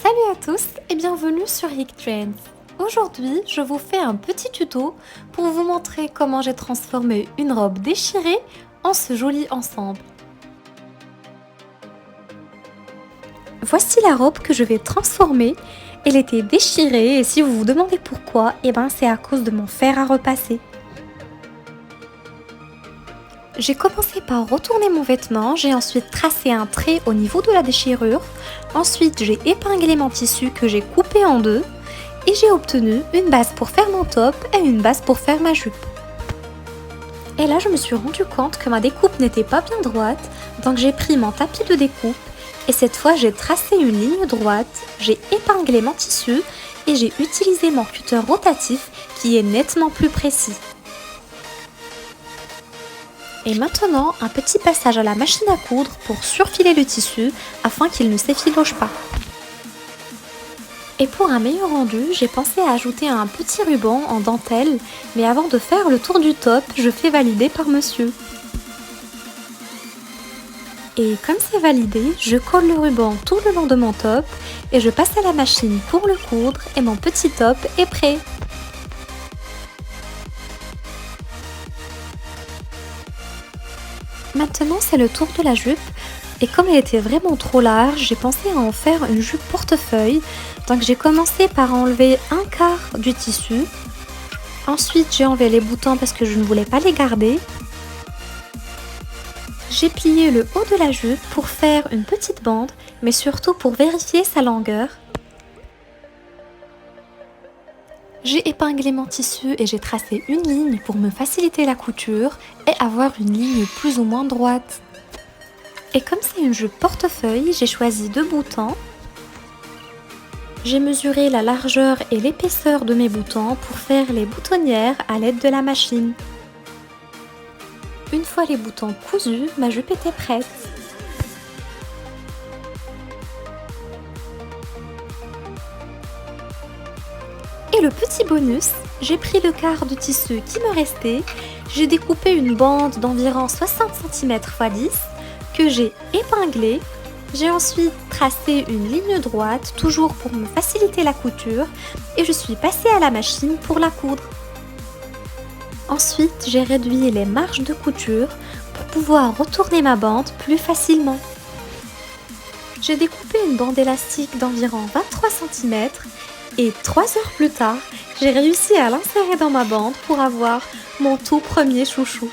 Salut à tous et bienvenue sur HikTrends. Aujourd'hui, je vous fais un petit tuto pour vous montrer comment j'ai transformé une robe déchirée en ce joli ensemble. Voici la robe que je vais transformer. Elle était déchirée et si vous vous demandez pourquoi, c'est à cause de mon fer à repasser. J'ai commencé par retourner mon vêtement, j'ai ensuite tracé un trait au niveau de la déchirure, ensuite j'ai épinglé mon tissu que j'ai coupé en deux et j'ai obtenu une base pour faire mon top et une base pour faire ma jupe. Et là je me suis rendu compte que ma découpe n'était pas bien droite, donc j'ai pris mon tapis de découpe et cette fois j'ai tracé une ligne droite, j'ai épinglé mon tissu et j'ai utilisé mon cutter rotatif qui est nettement plus précis. Et maintenant, un petit passage à la machine à coudre pour surfiler le tissu afin qu'il ne s'effiloche pas. Et pour un meilleur rendu, j'ai pensé à ajouter un petit ruban en dentelle, mais avant de faire le tour du top, je fais valider par monsieur. Et comme c'est validé, je colle le ruban tout le long de mon top et je passe à la machine pour le coudre et mon petit top est prêt. Maintenant, c'est le tour de la jupe et comme elle était vraiment trop large, j'ai pensé à en faire une jupe portefeuille. Donc j'ai commencé par enlever un quart du tissu. Ensuite, j'ai enlevé les boutons parce que je ne voulais pas les garder. J'ai plié le haut de la jupe pour faire une petite bande, mais surtout pour vérifier sa longueur. J'ai épinglé mon tissu et j'ai tracé une ligne pour me faciliter la couture et avoir une ligne plus ou moins droite. Et comme c'est une jupe portefeuille, j'ai choisi 2 boutons. J'ai mesuré la largeur et l'épaisseur de mes boutons pour faire les boutonnières à l'aide de la machine. Une fois les boutons cousus, ma jupe était prête. Et le petit bonus, j'ai pris le quart de tissu qui me restait, j'ai découpé une bande d'environ 60 cm x 10 que j'ai épinglée. J'ai ensuite tracé une ligne droite, toujours pour me faciliter la couture, et je suis passée à la machine pour la coudre. Ensuite, j'ai réduit les marges de couture pour pouvoir retourner ma bande plus facilement. J'ai découpé une bande élastique d'environ 23 cm et 3 heures plus tard, j'ai réussi à l'insérer dans ma bande pour avoir mon tout premier chouchou.